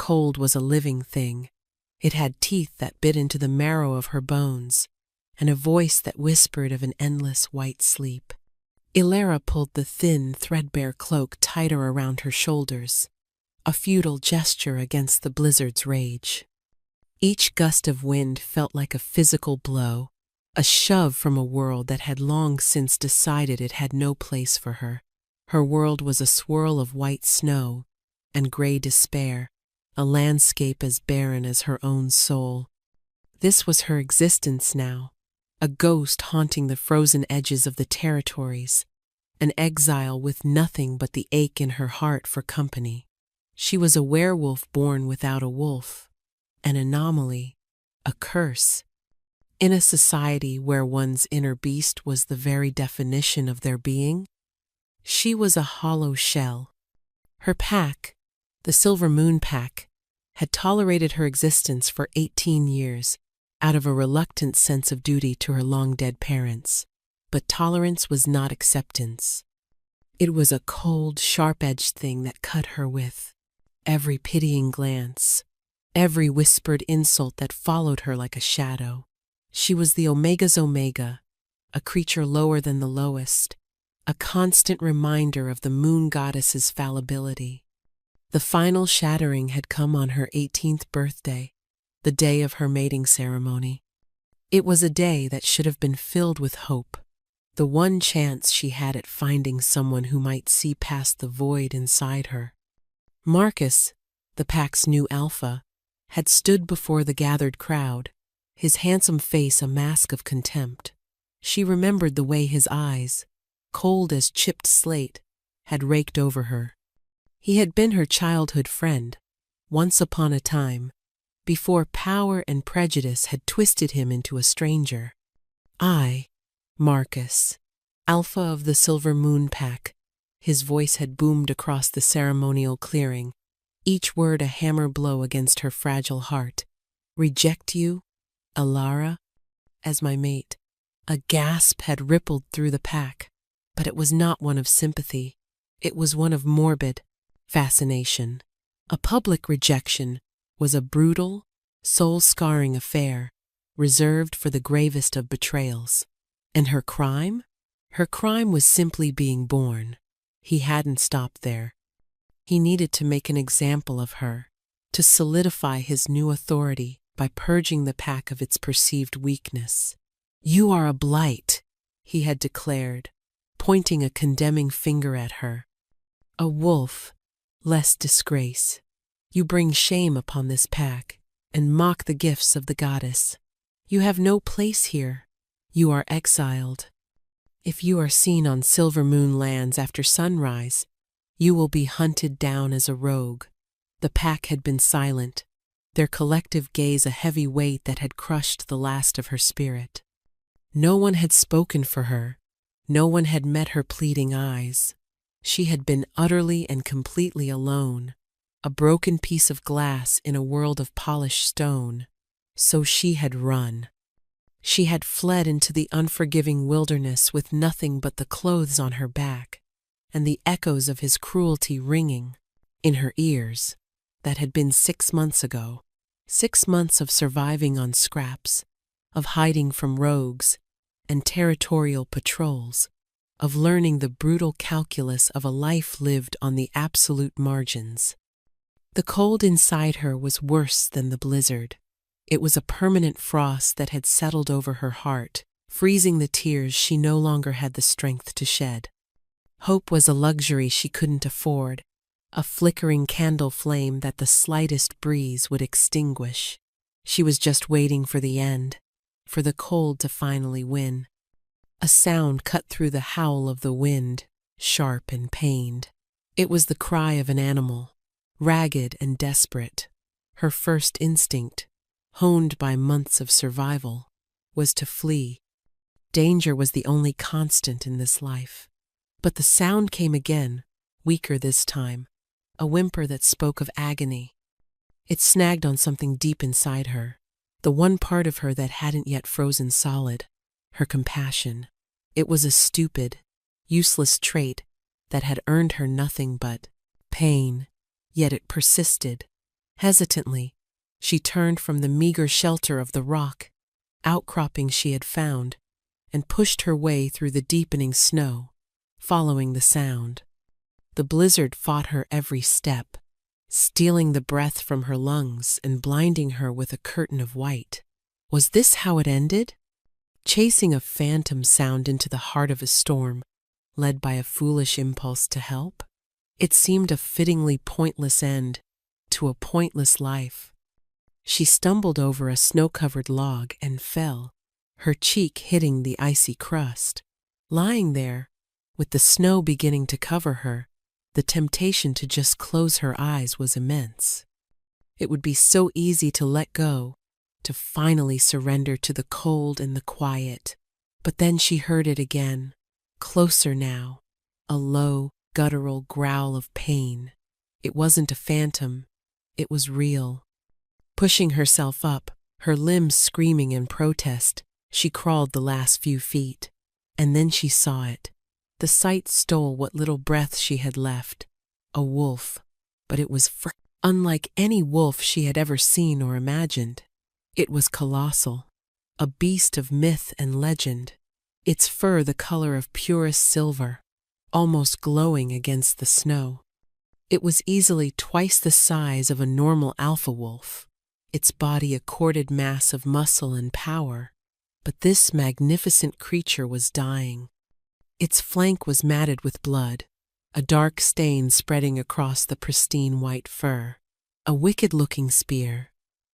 cold was a living thing. It had teeth that bit into the marrow of her bones, and a voice that whispered of an endless white sleep. Ilara pulled the thin, threadbare cloak tighter around her shoulders, a futile gesture against the blizzard's rage. Each gust of wind felt like a physical blow, a shove from a world that had long since decided it had no place for her. Her world was a swirl of white snow and gray despair, a landscape as barren as her own soul. This was her existence now, a ghost haunting the frozen edges of the territories, an exile with nothing but the ache in her heart for company. She was a werewolf born without a wolf, an anomaly, a curse. In a society where one's inner beast was the very definition of their being, she was a hollow shell. Her pack, the Silver Moon Pack, had tolerated her existence for 18 years, out of a reluctant sense of duty to her long-dead parents. But tolerance was not acceptance. It was a cold, sharp-edged thing that cut her with every pitying glance, every whispered insult that followed her like a shadow. She was the Omega's Omega, a creature lower than the lowest, a constant reminder of the moon goddess's fallibility. The final shattering had come on her 18th birthday, the day of her mating ceremony. It was a day that should have been filled with hope, the one chance she had at finding someone who might see past the void inside her. Marcus, the pack's new alpha, had stood before the gathered crowd, his handsome face a mask of contempt. She remembered the way his eyes, cold as chipped slate, had raked over her. He had been her childhood friend, once upon a time, before power and prejudice had twisted him into a stranger. I, Marcus, alpha of the Silver Moon Pack, his voice had boomed across the ceremonial clearing, each word a hammer blow against her fragile heart. Reject you, Ilara, as my mate. A gasp had rippled through the pack, but it was not one of sympathy. It was one of morbid fascination. A public rejection was a brutal, soul-scarring affair, reserved for the gravest of betrayals. And her crime? Her crime was simply being born. He hadn't stopped there. He needed to make an example of her, to solidify his new authority by purging the pack of its perceived weakness. You are a blight, he had declared, pointing a condemning finger at her. A wolf, less disgrace. You bring shame upon this pack and mock the gifts of the goddess. You have no place here. You are exiled. If you are seen on Silver Moon lands after sunrise, you will be hunted down as a rogue. The pack had been silent, their collective gaze a heavy weight that had crushed the last of her spirit. No one had spoken for her. No one had met her pleading eyes. She had been utterly and completely alone, a broken piece of glass in a world of polished stone. So she had run. She had fled into the unforgiving wilderness with nothing but the clothes on her back, and the echoes of his cruelty ringing in her ears. That had been 6 months ago. 6 months of surviving on scraps, of hiding from rogues and territorial patrols, of learning the brutal calculus of a life lived on the absolute margins. The cold inside her was worse than the blizzard. It was a permanent frost that had settled over her heart, freezing the tears she no longer had the strength to shed. Hope was a luxury she couldn't afford, a flickering candle flame that the slightest breeze would extinguish. She was just waiting for the end, for the cold to finally win. A sound cut through the howl of the wind, sharp and pained. It was the cry of an animal, ragged and desperate. Her first instinct, honed by months of survival, was to flee. Danger was the only constant in this life. But the sound came again, weaker this time, a whimper that spoke of agony. It snagged on something deep inside her, the one part of her that hadn't yet frozen solid, her compassion. It was a stupid, useless trait that had earned her nothing but pain, yet it persisted, Hesitantly, she turned from the meager shelter of the rock outcropping she had found and pushed her way through the deepening snow, following the sound. The blizzard fought her every step, stealing the breath from her lungs and blinding her with a curtain of white. Was this how it ended? Chasing a phantom sound into the heart of a storm, led by a foolish impulse to help? It seemed a fittingly pointless end to a pointless life. She stumbled over a snow-covered log and fell, her cheek hitting the icy crust. Lying there, with the snow beginning to cover her, the temptation to just close her eyes was immense. It would be so easy to let go, to finally surrender to the cold and the quiet. But then she heard it again, closer now, a low, guttural growl of pain. It wasn't a phantom, it was real. Pushing herself up, her limbs screaming in protest, she crawled the last few feet. And then she saw it. The sight stole what little breath she had left. A wolf, but it was unlike any wolf she had ever seen or imagined. It was colossal, a beast of myth and legend, its fur the color of purest silver, almost glowing against the snow. It was easily twice the size of a normal alpha wolf, its body a corded mass of muscle and power. But this magnificent creature was dying. Its flank was matted with blood, a dark stain spreading across the pristine white fur. A wicked-looking spear,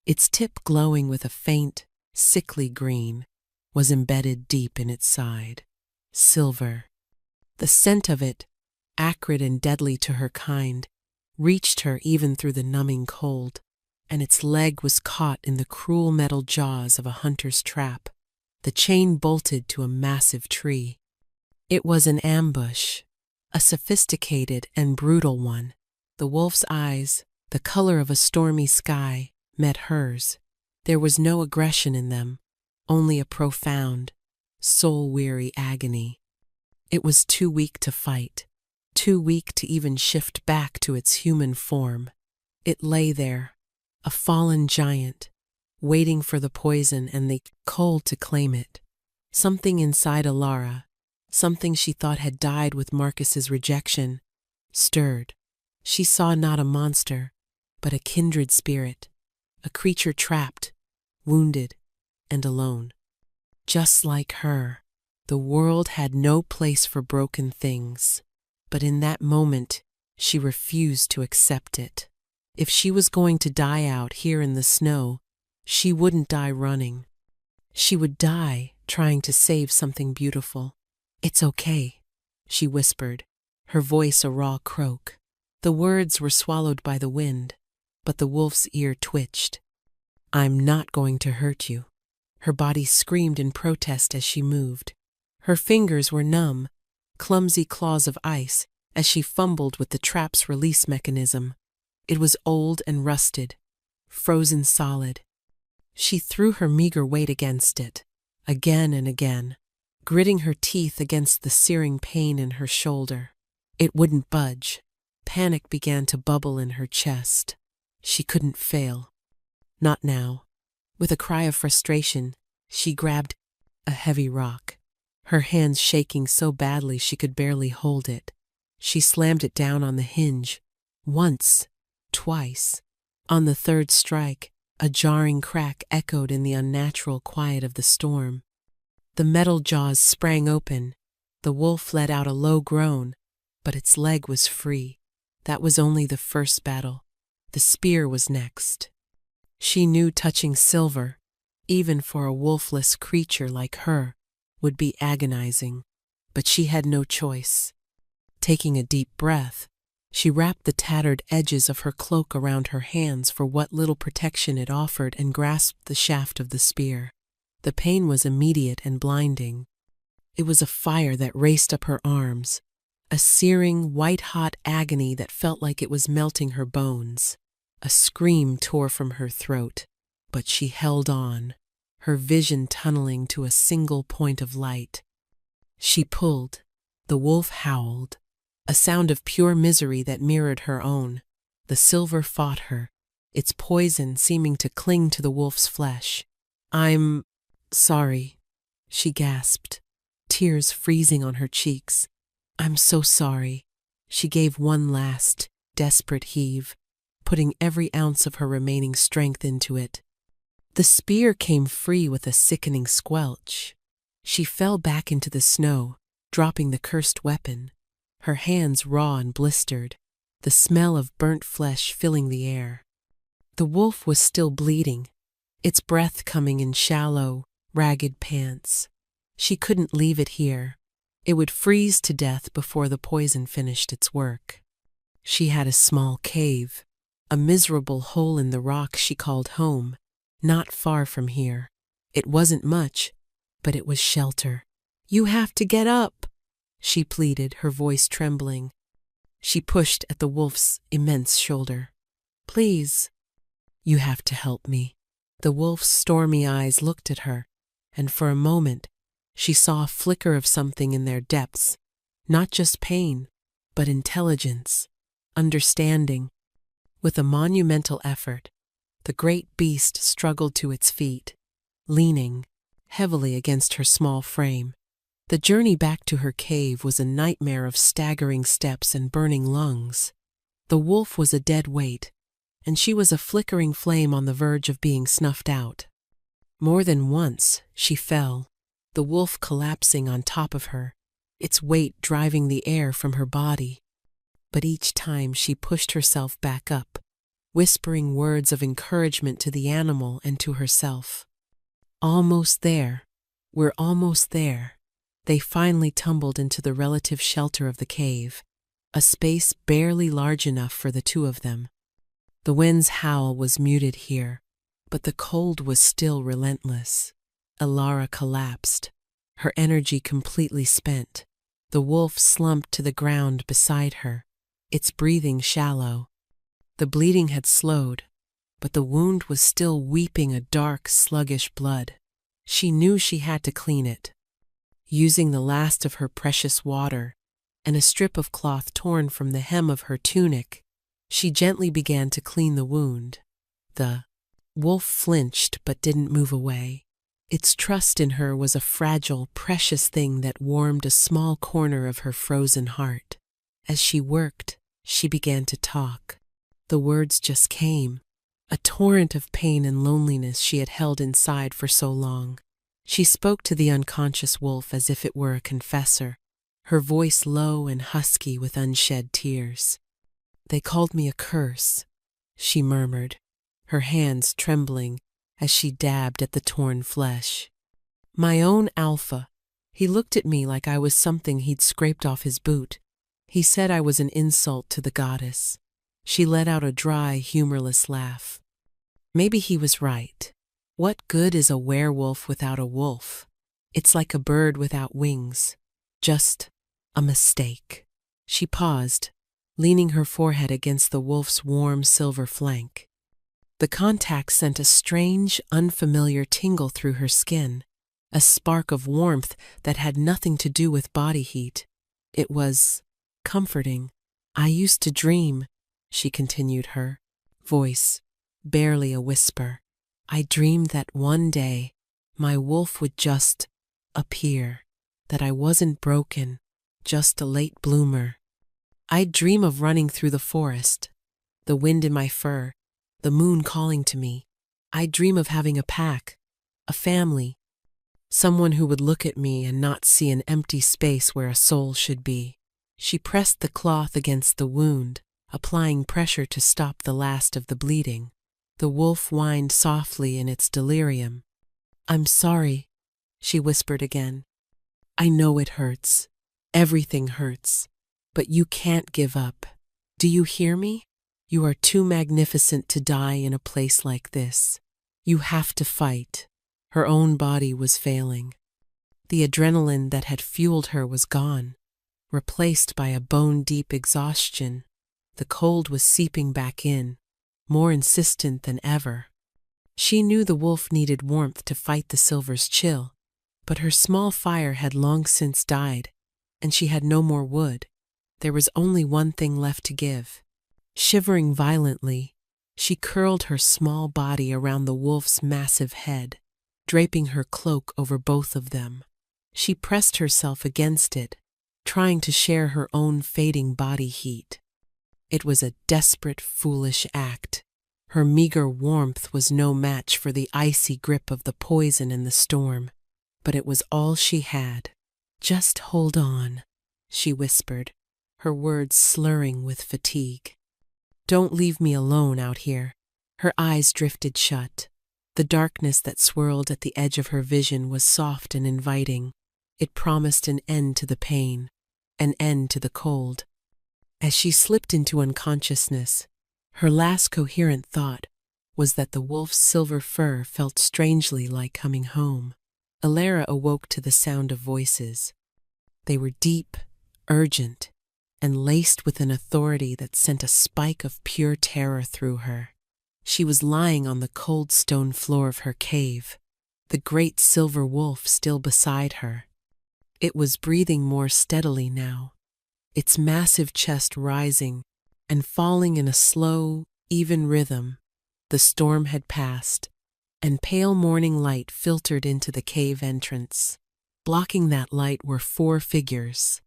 its tip glowing with a faint, sickly green, was embedded deep in its side. Silver. The scent of it, acrid and deadly to her kind, reached her even through the numbing cold, and its leg was caught in the cruel metal jaws of a hunter's trap, the chain bolted to a massive tree. It was an ambush, a sophisticated and brutal one. The wolf's eyes, the color of a stormy sky, met hers. There was no aggression in them, only a profound, soul-weary agony. It was too weak to fight, too weak to even shift back to its human form. It lay there, a fallen giant, waiting for the poison and the cold to claim it. Something inside Alara, something she thought had died with Marcus's rejection, stirred. She saw not a monster, but a kindred spirit, a creature trapped, wounded, and alone. Just like her, the world had no place for broken things, but in that moment, she refused to accept it. If she was going to die out here in the snow, she wouldn't die running. She would die trying to save something beautiful. "It's okay," she whispered, her voice a raw croak. The words were swallowed by the wind, but the wolf's ear twitched. "I'm not going to hurt you." Her body screamed in protest as she moved. Her fingers were numb, clumsy claws of ice, as she fumbled with the trap's release mechanism. It was old and rusted, frozen solid. She threw her meager weight against it, again and again, gritting her teeth against the searing pain in her shoulder. It wouldn't budge. Panic began to bubble in her chest. She couldn't fail. Not now. With a cry of frustration, she grabbed a heavy rock, her hands shaking so badly she could barely hold it. She slammed it down on the hinge, once, twice. On the third strike, a jarring crack echoed in the unnatural quiet of the storm. The metal jaws sprang open. The wolf let out a low groan, but its leg was free. That was only the first battle. The spear was next. She knew touching silver, even for a wolfless creature like her, would be agonizing, but she had no choice. Taking a deep breath, she wrapped the tattered edges of her cloak around her hands for what little protection it offered and grasped the shaft of the spear. The pain was immediate and blinding. It was a fire that raced up her arms, a searing, white-hot agony that felt like it was melting her bones. A scream tore from her throat, but she held on, her vision tunneling to a single point of light. She pulled. The wolf howled, a sound of pure misery that mirrored her own. The silver fought her, its poison seeming to cling to the wolf's flesh. "I'm sorry," she gasped, tears freezing on her cheeks. "I'm so sorry." She gave one last, desperate heave, putting every ounce of her remaining strength into it. The spear came free with a sickening squelch. She fell back into the snow, dropping the cursed weapon, her hands raw and blistered, the smell of burnt flesh filling the air. The wolf was still bleeding, its breath coming in shallow, ragged pants. She couldn't leave it here. It would freeze to death before the poison finished its work. She had a small cave, a miserable hole in the rock she called home, not far from here. It wasn't much, but it was shelter. "You have to get up," she pleaded, her voice trembling. She pushed at the wolf's immense shoulder. "Please." "You have to help me." The wolf's stormy eyes looked at her, and for a moment she saw a flicker of something in their depths, not just pain, but intelligence, understanding. With a monumental effort, the great beast struggled to its feet, leaning heavily against her small frame. The journey back to her cave was a nightmare of staggering steps and burning lungs. The wolf was a dead weight, and she was a flickering flame on the verge of being snuffed out. More than once she fell, the wolf collapsing on top of her, its weight driving the air from her body. But each time she pushed herself back up, whispering words of encouragement to the animal and to herself. "Almost there. We're almost there." They finally tumbled into the relative shelter of the cave, a space barely large enough for the two of them. The wind's howl was muted here, but the cold was still relentless. Elara collapsed, her energy completely spent. The wolf slumped to the ground beside her, its breathing shallow. The bleeding had slowed, but the wound was still weeping a dark, sluggish blood. She knew she had to clean it. Using the last of her precious water and a strip of cloth torn from the hem of her tunic, she gently began to clean the wound. The wolf flinched but didn't move away. Its trust in her was a fragile, precious thing that warmed a small corner of her frozen heart. As she worked, she began to talk. The words just came, a torrent of pain and loneliness she had held inside for so long. She spoke to the unconscious wolf as if it were a confessor, her voice low and husky with unshed tears. "They called me a curse," she murmured, her hands trembling as she dabbed at the torn flesh. "My own Alpha. He looked at me like I was something he'd scraped off his boot. He said I was an insult to the goddess." She let out a dry, humorless laugh. Maybe he was right. What good is a werewolf without a wolf? It's like a bird without wings. Just a mistake. She paused, leaning her forehead against the wolf's warm silver flank. The contact sent a strange, unfamiliar tingle through her skin, a spark of warmth that had nothing to do with body heat. It was comforting. "I used to dream," she continued, her voice barely a whisper. "I dreamed that one day my wolf would just appear, that I wasn't broken, just a late bloomer. I'd dream of running through the forest, the wind in my fur, the moon calling to me. I'd dream of having a pack, a family, someone who would look at me and not see an empty space where a soul should be." She pressed the cloth against the wound, applying pressure to stop the last of the bleeding. The wolf whined softly in its delirium. "I'm sorry," she whispered again. "I know it hurts. Everything hurts. But you can't give up. Do you hear me? You are too magnificent to die in a place like this. You have to fight." Her own body was failing. The adrenaline that had fueled her was gone, replaced by a bone-deep exhaustion. The cold was seeping back in, more insistent than ever. She knew the wolf needed warmth to fight the silver's chill, but her small fire had long since died, and she had no more wood. There was only one thing left to give. Shivering violently, She curled her small body around the wolf's massive head, draping her cloak over both of them. She pressed herself against it, trying to share her own fading body heat. It was a desperate, foolish act. Her meager warmth was no match for the icy grip of the poison and the storm, but it was all she had. "Just hold on," she whispered, her words slurring with fatigue. "Don't leave me alone out here." Her eyes drifted shut. The darkness that swirled at the edge of her vision was soft and inviting. It promised an end to the pain, an end to the cold. As she slipped into unconsciousness, her last coherent thought was that the wolf's silver fur felt strangely like coming home. Elara awoke to the sound of voices. They were deep, urgent, and laced with an authority that sent a spike of pure terror through her. She was lying on the cold stone floor of her cave, the great silver wolf still beside her. It was breathing more steadily now, its massive chest rising and falling in a slow, even rhythm. The storm had passed, and pale morning light filtered into the cave entrance. Blocking that light were 4 figures.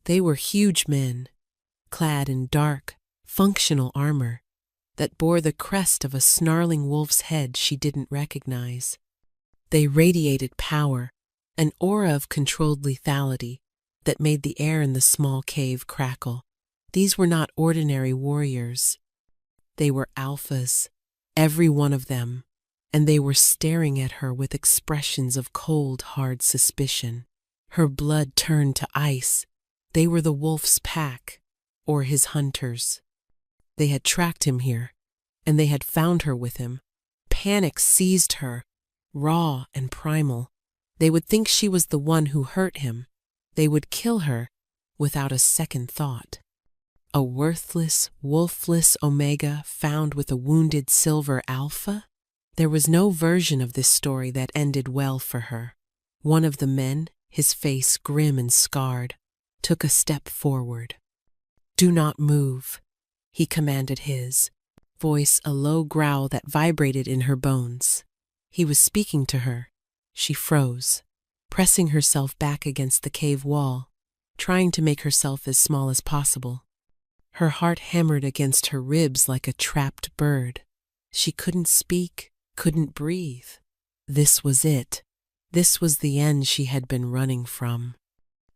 They were huge men, clad in dark, functional armor that bore the crest of a snarling wolf's head she didn't recognize. They radiated power, an aura of controlled lethality that made the air in the small cave crackle. These were not ordinary warriors. They were alphas, every one of them, and they were staring at her with expressions of cold, hard suspicion. Her blood turned to ice. They were the wolf's pack, or his hunters. They had tracked him here, and they had found her with him. Panic seized her, raw and primal. They would think she was the one who hurt him. They would kill her without a second thought. A worthless, wolfless Omega found with a wounded silver Alpha? There was no version of this story that ended well for her. One of the men, his face grim and scarred, took a step forward. "Do not move," he commanded, his voice a low growl that vibrated in her bones. He was speaking to her. She froze, pressing herself back against the cave wall, trying to make herself as small as possible. Her heart hammered against her ribs like a trapped bird. She couldn't speak, couldn't breathe. This was it. This was the end she had been running from.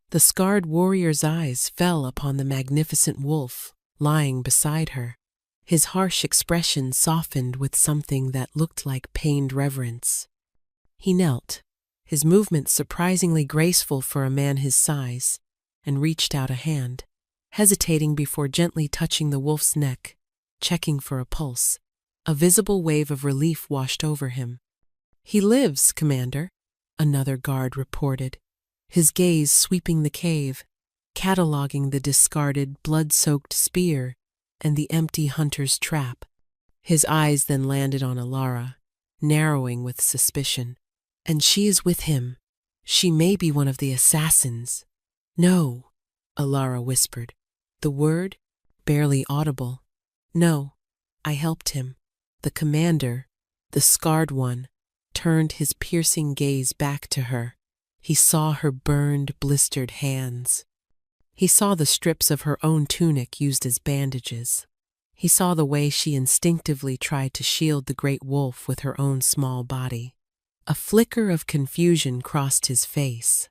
The scarred warrior's eyes fell upon the magnificent wolf lying beside her. His harsh expression softened with something that looked like pained reverence. He knelt, his movements surprisingly graceful for a man his size, and reached out a hand, hesitating before gently touching the wolf's neck, checking for a pulse. A visible wave of relief washed over him. "He lives, Commander," another guard reported, his gaze sweeping the cave, cataloging the discarded, blood-soaked spear and the empty hunter's trap. His eyes then landed on Elara, narrowing with suspicion. "And she is with him. She may be one of the assassins." "No," Elara whispered, the word barely audible. "No, I helped him." The commander, the scarred one, turned his piercing gaze back to her. He saw her burned, blistered hands. He saw the strips of her own tunic used as bandages. He saw the way she instinctively tried to shield the great wolf with her own small body. A flicker of confusion crossed his face.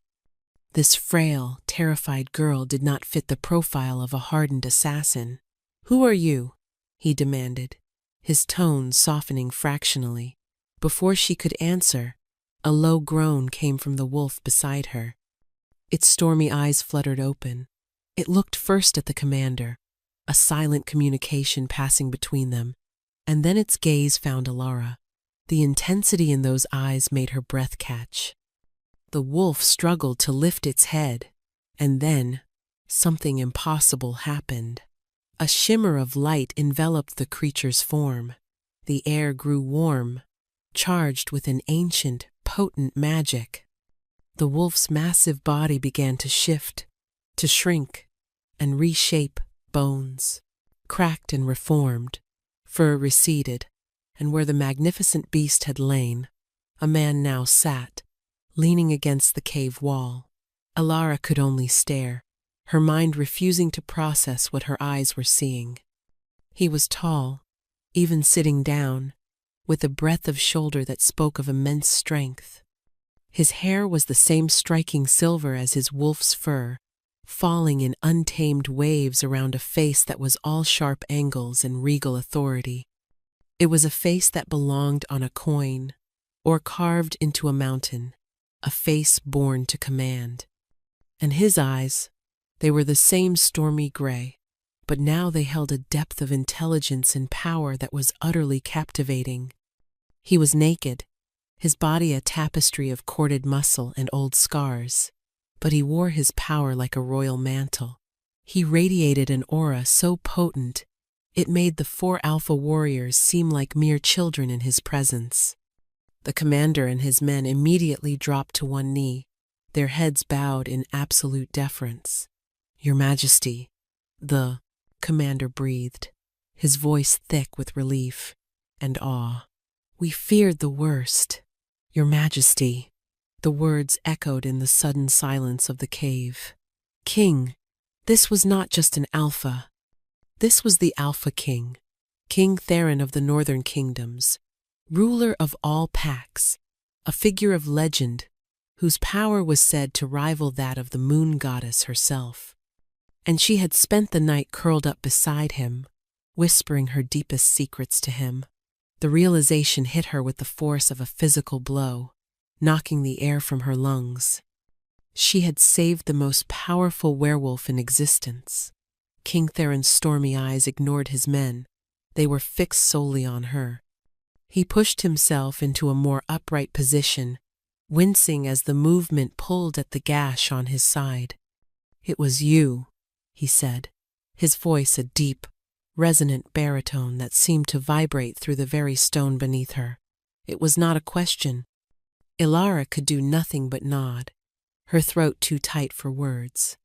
This frail, terrified girl did not fit the profile of a hardened assassin. "Who are you?" he demanded, his tone softening fractionally. Before she could answer, a low groan came from the wolf beside her. Its stormy eyes fluttered open. It looked first at the commander, a silent communication passing between them, and then its gaze found Elara. The intensity in those eyes made her breath catch. The wolf struggled to lift its head, and then something impossible happened. A shimmer of light enveloped the creature's form. The air grew warm, charged with an ancient, potent magic. The wolf's massive body began to shift, to shrink, and reshape. Bones, cracked and reformed, fur receded, and where the magnificent beast had lain, a man now sat, leaning against the cave wall. Elara could only stare, her mind refusing to process what her eyes were seeing. He was tall, even sitting down, with a breadth of shoulder that spoke of immense strength. His hair was the same striking silver as his wolf's fur, falling in untamed waves around a face that was all sharp angles and regal authority. It was a face that belonged on a coin, or carved into a mountain, a face born to command. And his eyes, they were the same stormy gray, but now they held a depth of intelligence and power that was utterly captivating. He was naked, his body a tapestry of corded muscle and old scars, but he wore his power like a royal mantle. He radiated an aura so potent, it made the 4 alpha warriors seem like mere children in his presence. The commander and his men immediately dropped to one knee, their heads bowed in absolute deference. "Your Majesty," the commander breathed, his voice thick with relief and awe. "We feared the worst. Your Majesty," the words echoed in the sudden silence of the cave. "King, this was not just an alpha. This was the Alpha King, King Theron of the Northern Kingdoms, ruler of all packs, a figure of legend whose power was said to rival that of the moon goddess herself. And she had spent the night curled up beside him, whispering her deepest secrets to him. The realization hit her with the force of a physical blow, knocking the air from her lungs. She had saved the most powerful werewolf in existence. King Theron's stormy eyes ignored his men. They were fixed solely on her. He pushed himself into a more upright position, wincing as the movement pulled at the gash on his side. "It was you," he said, his voice a deep, resonant baritone that seemed to vibrate through the very stone beneath her. It was not a question. Elara could do nothing but nod, her throat too tight for words.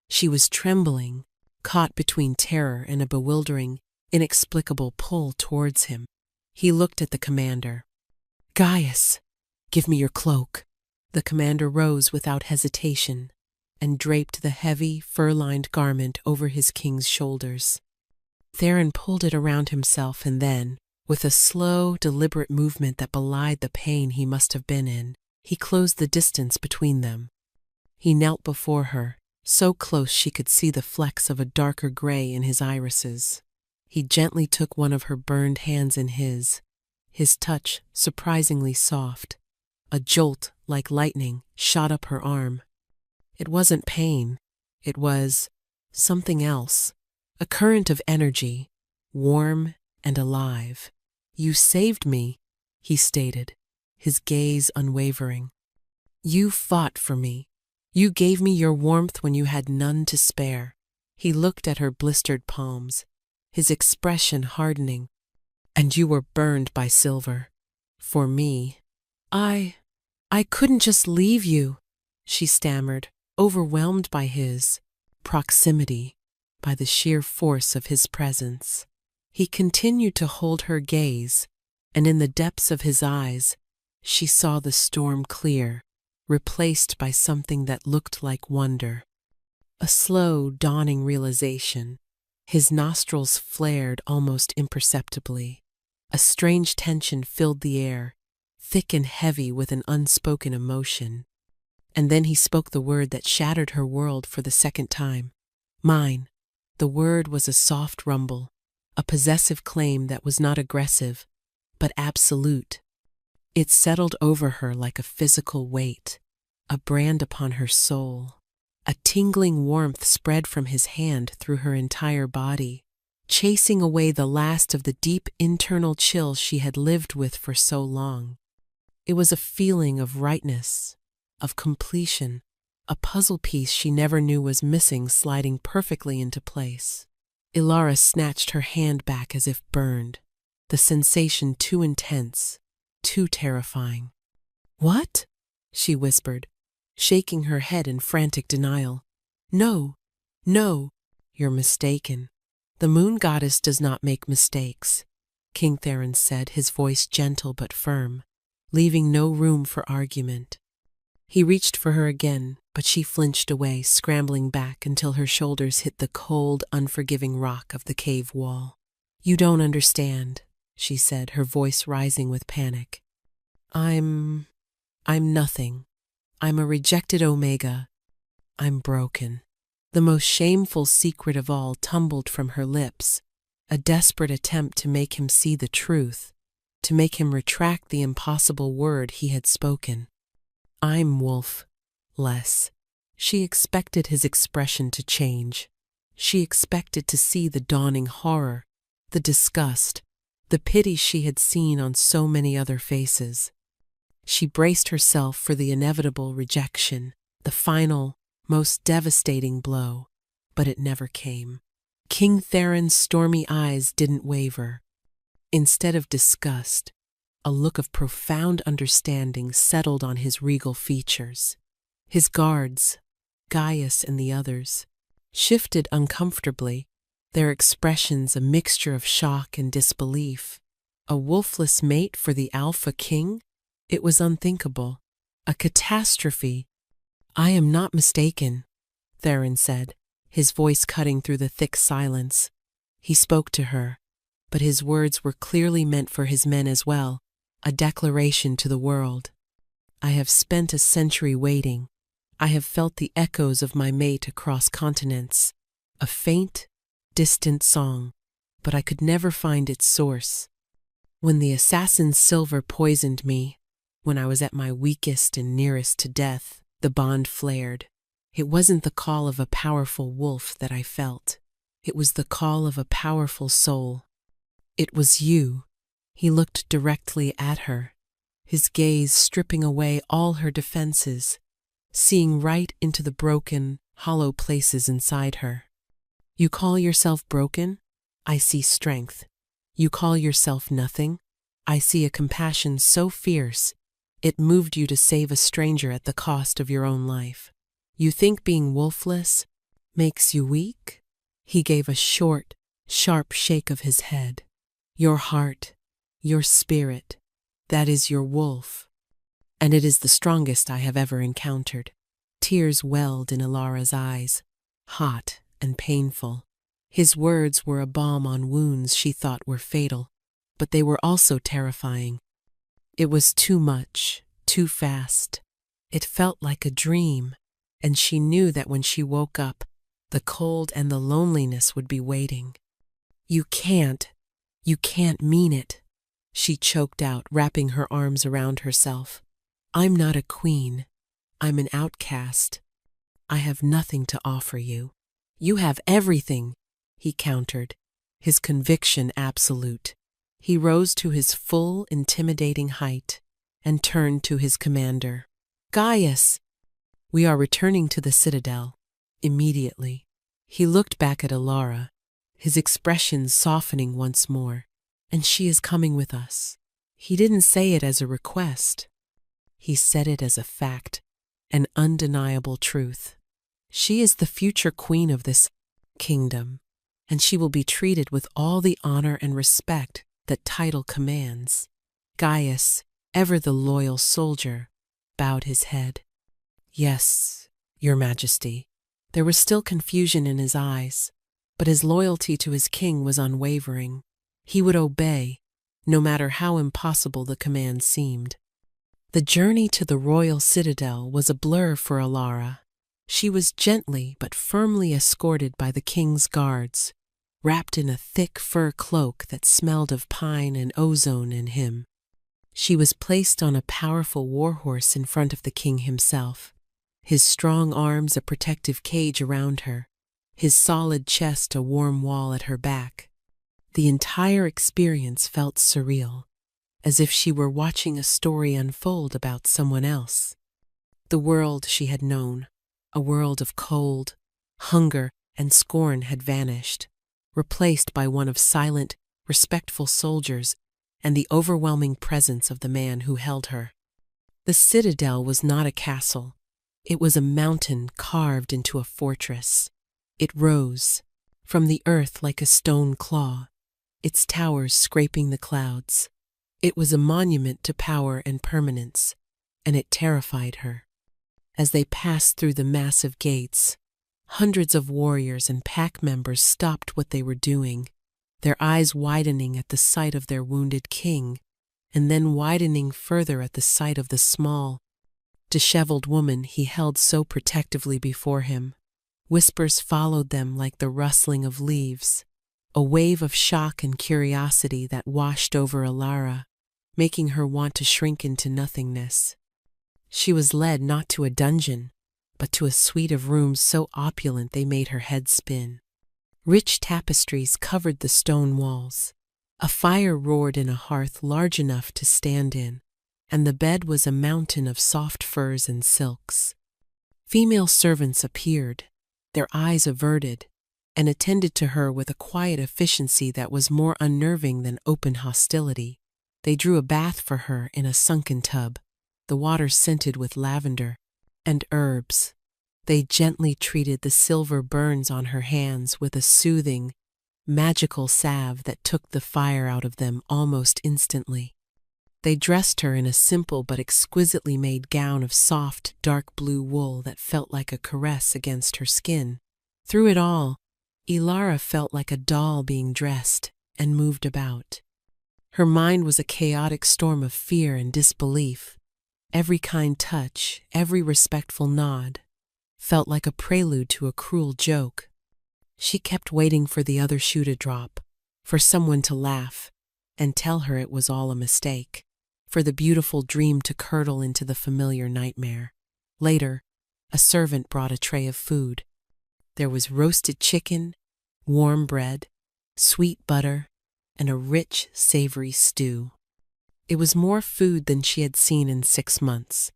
She was trembling, caught between terror and a bewildering, inexplicable pull towards him. He looked at the commander. "Gaius, give me your cloak." The commander rose without hesitation and draped the heavy, fur-lined garment over his king's shoulders. Theron pulled it around himself and then, with a slow, deliberate movement that belied the pain he must have been in, he closed the distance between them. He knelt before her, so close she could see the flecks of a darker gray in his irises. He gently took one of her burned hands in his touch surprisingly soft. A jolt like lightning shot up her arm. It wasn't pain. It was something else, a current of energy, warm and alive. "You saved me," he stated, his gaze unwavering. "You fought for me. You gave me your warmth when you had none to spare." He looked at her blistered palms, his expression hardening. "And you were burned by silver. For me. I couldn't just leave you," she stammered, overwhelmed by his proximity, by the sheer force of his presence. He continued to hold her gaze, and in the depths of his eyes, she saw the storm clear, replaced by something that looked like wonder. A slow, dawning realization. His nostrils flared almost imperceptibly. A strange tension filled the air, thick and heavy with an unspoken emotion. And then he spoke the word that shattered her world for the second time. "Mine." The word was a soft rumble, a possessive claim that was not aggressive, but absolute. It settled over her like a physical weight, a brand upon her soul. A tingling warmth spread from his hand through her entire body, chasing away the last of the deep internal chill she had lived with for so long. It was a feeling of rightness, of completion, a puzzle piece she never knew was missing sliding perfectly into place. Elara snatched her hand back as if burned, the sensation too intense, too terrifying. "What?" she whispered, shaking her head in frantic denial. No, you're mistaken. The moon goddess does not make mistakes. King Theron said, his voice gentle but firm, leaving no room for argument. He reached for her again, but she flinched away, scrambling back until her shoulders hit the cold, unforgiving rock of the cave wall. "You don't understand," she said, her voice rising with panic. I'm nothing. I'm a rejected Omega. I'm broken." The most shameful secret of all tumbled from her lips, a desperate attempt to make him see the truth, to make him retract the impossible word he had spoken. "I'm wolf-less." She expected his expression to change. She expected to see the dawning horror, the disgust, the pity she had seen on so many other faces. She braced herself for the inevitable rejection, the final, most devastating blow, but it never came. King Theron's stormy eyes didn't waver. Instead of disgust, a look of profound understanding settled on his regal features. His guards, Gaius and the others, shifted uncomfortably, their expressions a mixture of shock and disbelief. A wolfless mate for the Alpha King? It was unthinkable. A catastrophe. "I am not mistaken," Theron said, his voice cutting through the thick silence. He spoke to her, but his words were clearly meant for his men as well, a declaration to the world. "I have spent a century waiting. I have felt the echoes of my mate across continents, a faint, distant song, but I could never find its source. When the assassin's silver poisoned me, when I was at my weakest and nearest to death, the bond flared. It wasn't the call of a powerful wolf that I felt. It was the call of a powerful soul. It was you." He looked directly at her, his gaze stripping away all her defenses, seeing right into the broken, hollow places inside her. "You call yourself broken? I see strength. You call yourself nothing? I see a compassion so fierce, it moved you to save a stranger at the cost of your own life. You think being wolfless makes you weak?" He gave a short, sharp shake of his head. "Your heart, your spirit, that is your wolf. And it is the strongest I have ever encountered." Tears welled in Ilara's eyes, hot and painful. His words were a balm on wounds she thought were fatal, but they were also terrifying. It was too much, too fast. It felt like a dream, and she knew that when she woke up, the cold and the loneliness would be waiting. You can't mean it," she choked out, wrapping her arms around herself. "I'm not a queen. I'm an outcast. I have nothing to offer you." "You have everything," he countered, his conviction absolute. He rose to his full, intimidating height and turned to his commander. "Gaius, we are returning to the citadel. Immediately." He looked back at Ilara, his expression softening once more. "And she is coming with us." He didn't say it as a request. He said it as a fact, an undeniable truth. She is the future queen of this kingdom, and she will be treated with all the honor and respect that title commands. Gaius, ever the loyal soldier, bowed his head. "Yes, Your Majesty." There was still confusion in his eyes, but his loyalty to his king was unwavering. He would obey, no matter how impossible the command seemed. The journey to the royal citadel was a blur for Ilara. She was gently but firmly escorted by the king's guards, wrapped in a thick fur cloak that smelled of pine and ozone in him. She was placed on a powerful warhorse in front of the king himself, his strong arms a protective cage around her, his solid chest a warm wall at her back. The entire experience felt surreal, as if she were watching a story unfold about someone else. The world she had known, a world of cold, hunger, and scorn had vanished, replaced by one of silent, respectful soldiers and the overwhelming presence of the man who held her. The citadel was not a castle. It was a mountain carved into a fortress. It rose from the earth like a stone claw, its towers scraping the clouds. It was a monument to power and permanence, and it terrified her. As they passed through the massive gates, hundreds of warriors and pack members stopped what they were doing, their eyes widening at the sight of their wounded king, and then widening further at the sight of the small, disheveled woman he held so protectively before him. Whispers followed them like the rustling of leaves, a wave of shock and curiosity that washed over Alara, making her want to shrink into nothingness. She was led not to a dungeon, but to a suite of rooms so opulent they made her head spin. Rich tapestries covered the stone walls. A fire roared in a hearth large enough to stand in, and the bed was a mountain of soft furs and silks. Female servants appeared, their eyes averted, and attended to her with a quiet efficiency that was more unnerving than open hostility. They drew a bath for her in a sunken tub, the water scented with lavender and herbs. They gently treated the silver burns on her hands with a soothing, magical salve that took the fire out of them almost instantly. They dressed her in a simple but exquisitely made gown of soft, dark blue wool that felt like a caress against her skin. Through it all, Alara felt like a doll being dressed and moved about. Her mind was a chaotic storm of fear and disbelief. Every kind touch, every respectful nod, felt like a prelude to a cruel joke. She kept waiting for the other shoe to drop, for someone to laugh and tell her it was all a mistake, for the beautiful dream to curdle into the familiar nightmare. Later, a servant brought a tray of food. There was roasted chicken, warm bread, sweet butter, and a rich, savory stew. It was more food than she had seen in 6 months,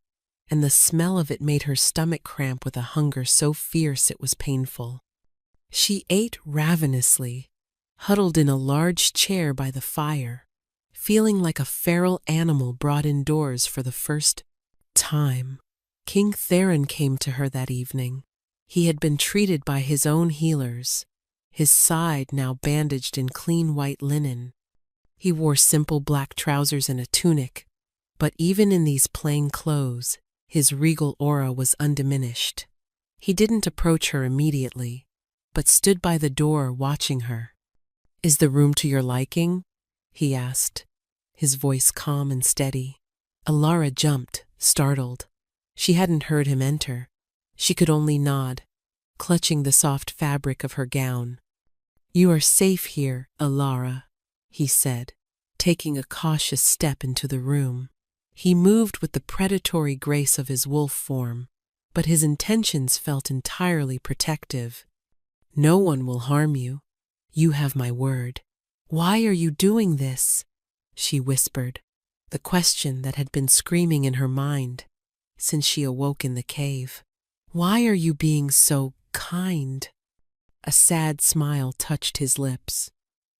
and the smell of it made her stomach cramp with a hunger so fierce it was painful. She ate ravenously, huddled in a large chair by the fire, feeling like a feral animal brought indoors for the first time. King Theron came to her that evening. He had been treated by his own healers, his side now bandaged in clean white linen. He wore simple black trousers and a tunic, but even in these plain clothes, his regal aura was undiminished. He didn't approach her immediately, but stood by the door watching her. "Is the room to your liking?" he asked, his voice calm and steady. Alara jumped, startled. She hadn't heard him enter. She could only nod, clutching the soft fabric of her gown. "You are safe here, Alara," he said, taking a cautious step into the room. He moved with the predatory grace of his wolf form, but his intentions felt entirely protective. "No one will harm you. You have my word." "Why are you doing this?" she whispered, the question that had been screaming in her mind since she awoke in the cave. "Why are you being so kind?" A sad smile touched his lips.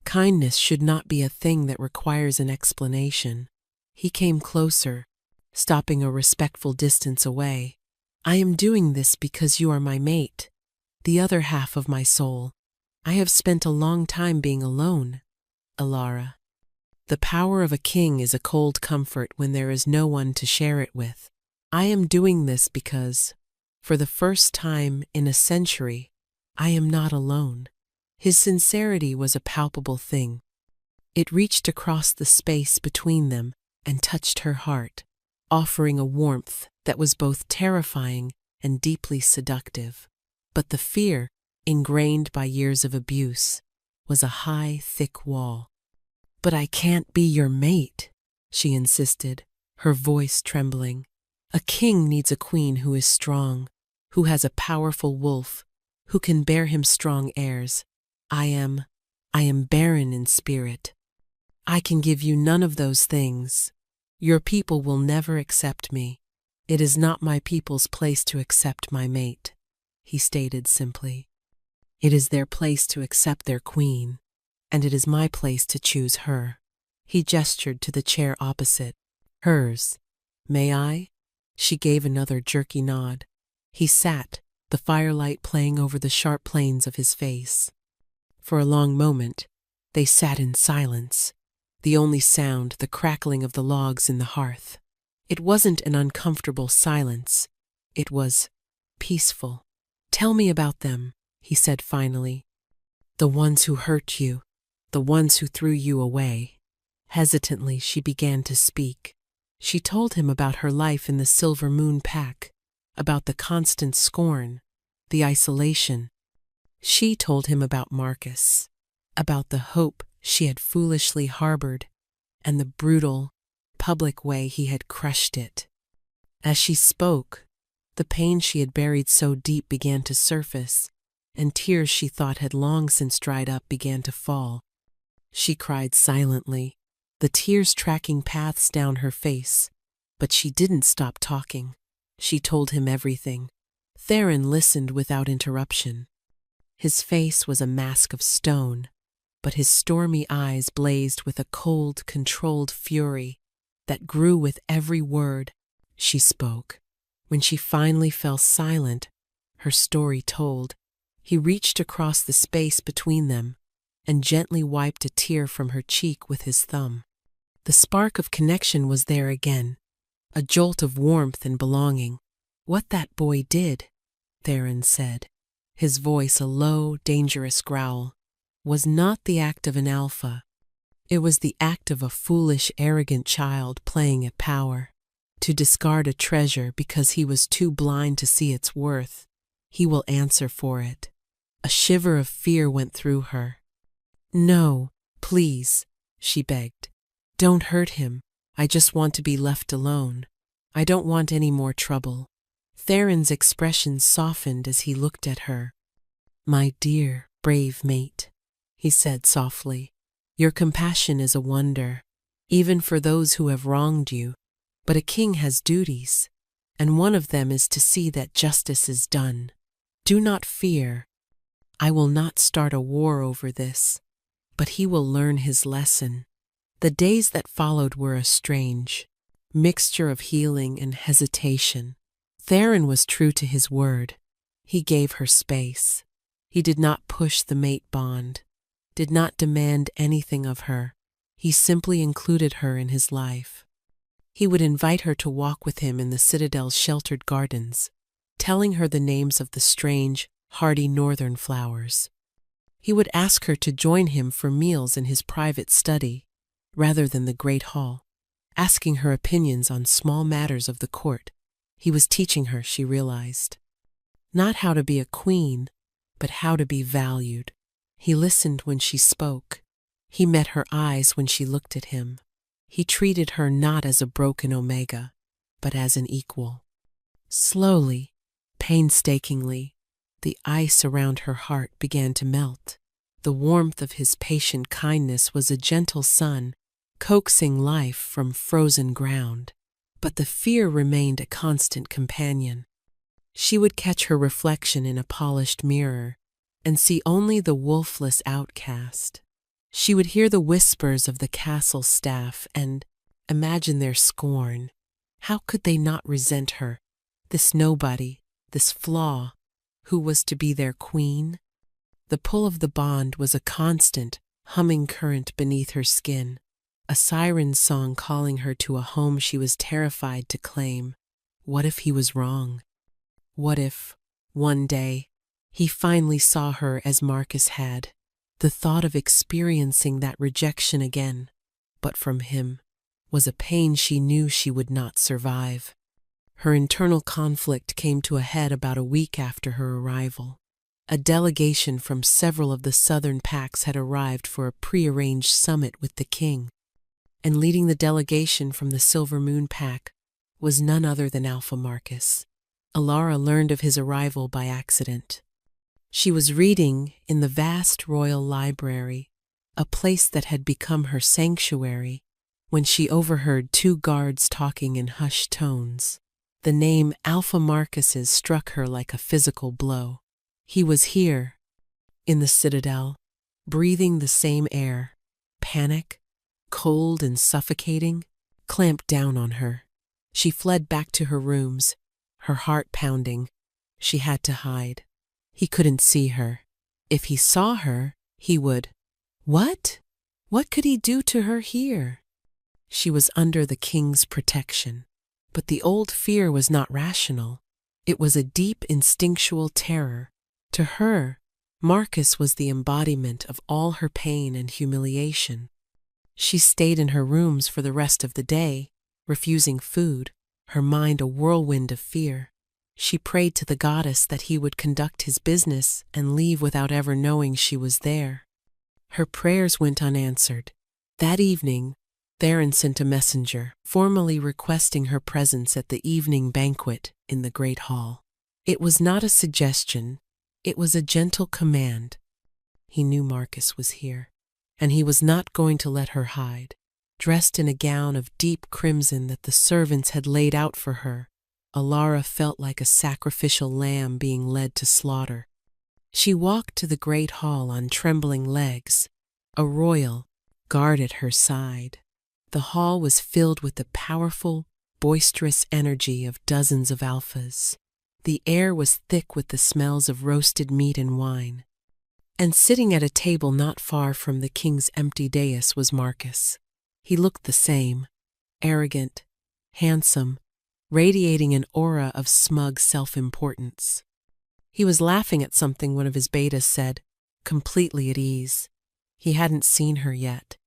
Kindness should not be a thing that requires an explanation. He came closer, stopping a respectful distance away. "I am doing this because you are my mate, the other half of my soul. I have spent a long time being alone, Alara. The power of a king is a cold comfort when there is no one to share it with. I am doing this because, for the first time in a century, I am not alone." His sincerity was a palpable thing. It reached across the space between them and touched her heart, offering a warmth that was both terrifying and deeply seductive. But the fear, ingrained by years of abuse, was a high, thick wall. "But I can't be your mate," she insisted, her voice trembling. "A king needs a queen who is strong, who has a powerful wolf, who can bear him strong heirs. I am barren in spirit. I can give you none of those things. Your people will never accept me. It is not my people's place to accept my mate," he stated simply. "It is their place to accept their queen, and it is my place to choose her." He gestured to the chair opposite. "Hers. May I?" She gave another jerky nod. He sat, the firelight playing over the sharp planes of his face. For a long moment, They sat in silence, the only sound the crackling of the logs in the hearth. It wasn't an uncomfortable silence. It was peaceful. "Tell me about them," he said finally. "The ones who hurt you, the ones who threw you away." Hesitantly, she began to speak. She told him about her life in the Silver Moon Pack, about the constant scorn, the isolation. She told him about Marcus, about the hope she had foolishly harbored, and the brutal, public way he had crushed it. As she spoke, the pain she had buried so deep began to surface, and tears she thought had long since dried up began to fall. She cried silently, the tears tracking paths down her face, but she didn't stop talking. She told him everything. Theron listened without interruption. His face was a mask of stone, but his stormy eyes blazed with a cold, controlled fury that grew with every word she spoke. When she finally fell silent, her story told, he reached across the space between them and gently wiped a tear from her cheek with his thumb. The spark of connection was there again, a jolt of warmth and belonging. "What that boy did," Theron said, his voice a low, dangerous growl, "was not the act of an alpha. It was the act of a foolish, arrogant child playing at power. To discard a treasure because he was too blind to see its worth, he will answer for it." A shiver of fear went through her. "No, please," she begged. "Don't hurt him. I just want to be left alone. I don't want any more trouble." Theron's expression softened as he looked at her. "My dear, brave mate," he said softly, "your compassion is a wonder, even for those who have wronged you. But a king has duties, and one of them is to see that justice is done. Do not fear. I will not start a war over this, but he will learn his lesson." The days that followed were a strange mixture of healing and hesitation. Theron was true to his word. He gave her space. He did not push the mate bond, did not demand anything of her. He simply included her in his life. He would invite her to walk with him in the Citadel's sheltered gardens, telling her the names of the strange, hardy northern flowers. He would ask her to join him for meals in his private study, rather than the great hall, asking her opinions on small matters of the court. He was teaching her, she realized, not how to be a queen, but how to be valued. He listened when she spoke. He met her eyes when she looked at him. He treated her not as a broken omega, but as an equal. Slowly, painstakingly, the ice around her heart began to melt. The warmth of his patient kindness was a gentle sun, coaxing life from frozen ground. But the fear remained a constant companion. She would catch her reflection in a polished mirror and see only the wolfless outcast. She would hear the whispers of the castle staff and imagine their scorn. How could they not resent her, this nobody, this flaw, who was to be their queen? The pull of the bond was a constant, humming current beneath her skin, a siren song calling her to a home she was terrified to claim. What if he was wrong? What if, one day, he finally saw her as Marcus had? The thought of experiencing that rejection again, but from him, was a pain she knew she would not survive. Her internal conflict came to a head about a week after her arrival. A delegation from several of the southern packs had arrived for a prearranged summit with the king, and leading the delegation from the Silver Moon Pack was none other than Alpha Marcus. Alara learned of his arrival by accident. She was reading in the vast royal library, a place that had become her sanctuary, when she overheard two guards talking in hushed tones. The name Alpha Marcus's struck her like a physical blow. He was here, in the Citadel, breathing the same air. Panic, cold and suffocating, clamped down on her. She fled back to her rooms, her heart pounding. She had to hide. He couldn't see her. If he saw her, he would. "What?" What could he do to her here? She was under the king's protection. But the old fear was not rational. It was a deep instinctual terror. To her, Marcus was the embodiment of all her pain and humiliation. She stayed in her rooms for the rest of the day, refusing food, her mind a whirlwind of fear. She prayed to the goddess that he would conduct his business and leave without ever knowing she was there. Her prayers went unanswered. That evening, Theron sent a messenger, formally requesting her presence at the evening banquet in the great hall. It was not a suggestion, it was a gentle command. He knew Marcus was here, and he was not going to let her hide. Dressed in a gown of deep crimson that the servants had laid out for her, Alara felt like a sacrificial lamb being led to slaughter. She walked to the great hall on trembling legs. A royal guard at her side. The hall was filled with the powerful, boisterous energy of dozens of alphas. The air was thick with the smells of roasted meat and wine. And sitting at a table not far from the king's empty dais was Marcus. He looked the same, arrogant, handsome, radiating an aura of smug self-importance. He was laughing at something one of his betas said, completely at ease. He hadn't seen her yet.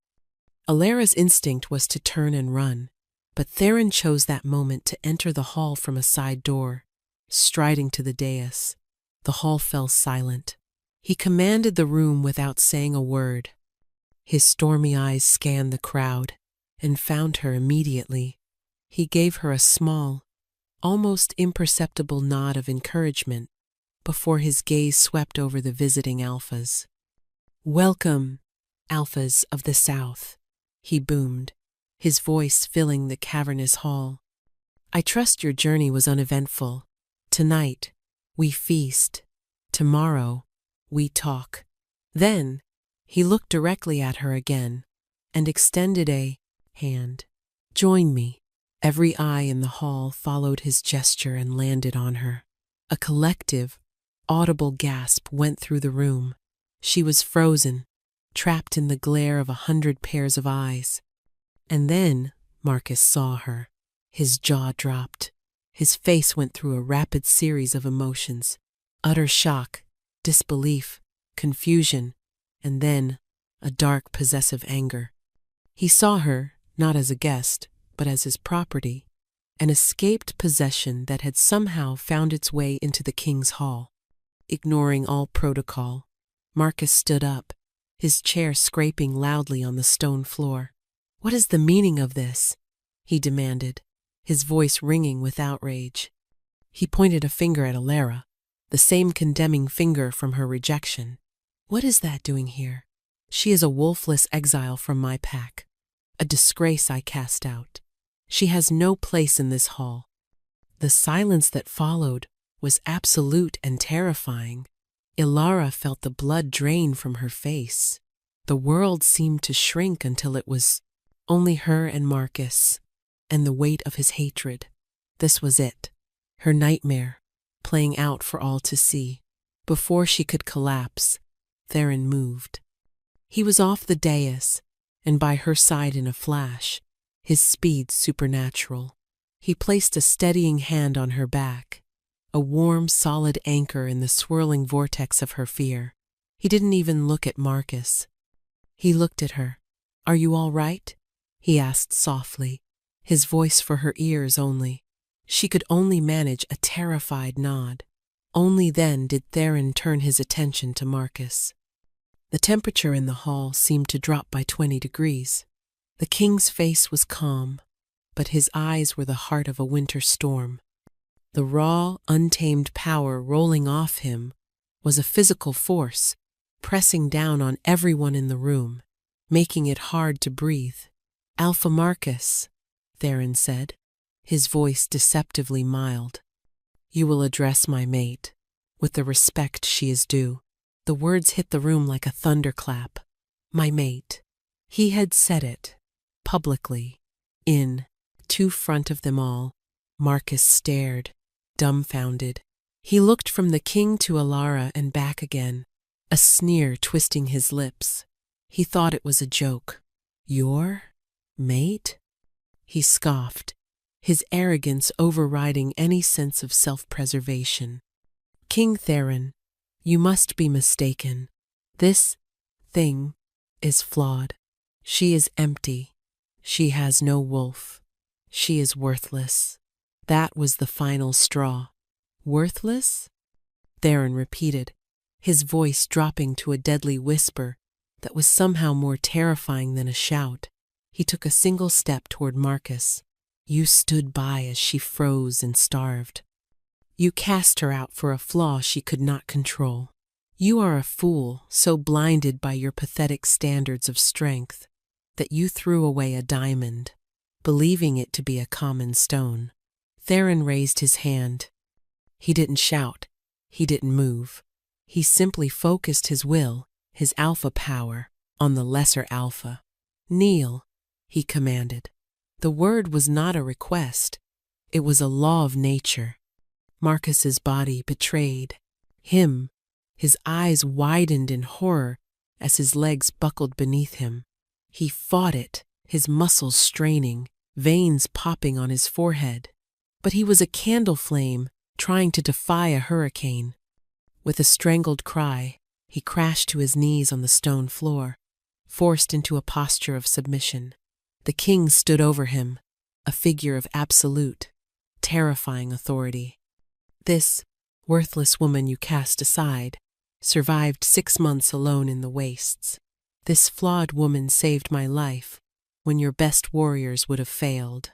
Alara's instinct was to turn and run, but Theron chose that moment to enter the hall from a side door. Striding to the dais, the hall fell silent. He commanded the room without saying a word. His stormy eyes scanned the crowd and found her immediately. He gave her a small, almost imperceptible nod of encouragement before his gaze swept over the visiting alphas. "Welcome, alphas of the South," he boomed, his voice filling the cavernous hall. "I trust your journey was uneventful. Tonight, we feast. Tomorrow, we talk." Then, he looked directly at her again and extended a hand. "Join me." Every eye in the hall followed his gesture and landed on her. A collective, audible gasp went through the room. She was frozen, trapped in the glare of 100 pairs of eyes. And then Marcus saw her. His jaw dropped. His face went through a rapid series of emotions. Utter shock, disbelief, confusion, and then a dark, possessive anger. He saw her, not as a guest, but as his property, an escaped possession that had somehow found its way into the king's hall. Ignoring all protocol, Marcus stood up, his chair scraping loudly on the stone floor. "What is the meaning of this?" he demanded, his voice ringing with outrage. He pointed a finger at Alara, the same condemning finger from her rejection. "What is that doing here? She is a wolfless exile from my pack, a disgrace I cast out. She has no place in this hall." The silence that followed was absolute and terrifying. Alara felt the blood drain from her face. The world seemed to shrink until it was only her and Marcus, and the weight of his hatred. This was it, her nightmare, playing out for all to see. Before she could collapse, Theron moved. He was off the dais, and by her side in a flash, his speed supernatural. He placed a steadying hand on her back, a warm, solid anchor in the swirling vortex of her fear. He didn't even look at Marcus. He looked at her. "Are you all right?" he asked softly, his voice for her ears only. She could only manage a terrified nod. Only then did Theron turn his attention to Marcus. The temperature in the hall seemed to drop by 20 degrees. The king's face was calm, but his eyes were the heart of a winter storm. The raw, untamed power rolling off him was a physical force, pressing down on everyone in the room, making it hard to breathe. "Alpha Marcus," Theron said, his voice deceptively mild. "You will address my mate with the respect she is due." The words hit the room like a thunderclap. My mate. He had said it, publicly, to front of them all. Marcus stared, dumbfounded. He looked from the king to Alara and back again, a sneer twisting his lips. He thought it was a joke. Your mate? He scoffed, his arrogance overriding any sense of self-preservation. King Theron, you must be mistaken. This thing is flawed. She is empty. She has no wolf. She is worthless. That was the final straw. Worthless? Theron repeated, his voice dropping to a deadly whisper that was somehow more terrifying than a shout. He took a single step toward Marcus. You stood by as she froze and starved. You cast her out for a flaw she could not control. You are a fool, so blinded by your pathetic standards of strength that you threw away a diamond, believing it to be a common stone. Theron raised his hand. He didn't shout. He didn't move. He simply focused his will, his alpha power, on the lesser alpha. Kneel, he commanded. The word was not a request. It was a law of nature. Marcus's body betrayed him. His eyes widened in horror as his legs buckled beneath him. He fought it, his muscles straining, veins popping on his forehead. But he was a candle flame trying to defy a hurricane. With a strangled cry, he crashed to his knees on the stone floor, forced into a posture of submission. The king stood over him, a figure of absolute, terrifying authority. This worthless woman you cast aside survived 6 months alone in the wastes. This flawed woman saved my life when your best warriors would have failed.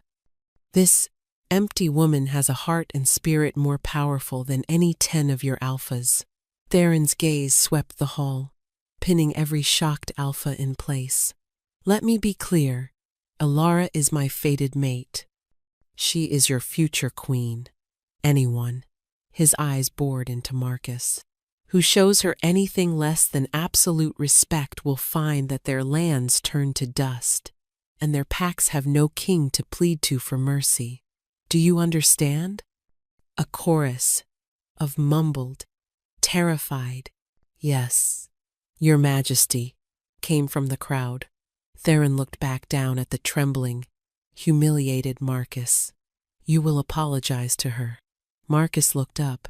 This empty woman has a heart and spirit more powerful than any 10 of your alphas. Theron's gaze swept the hall, pinning every shocked alpha in place. Let me be clear. Alara is my fated mate. She is your future queen. Anyone, his eyes bored into Marcus, who shows her anything less than absolute respect will find that their lands turn to dust, and their packs have no king to plead to for mercy. Do you understand? A chorus of mumbled, terrified, "Yes, Your Majesty," came from the crowd. Theron looked back down at the trembling, humiliated Marcus. You will apologize to her. Marcus looked up,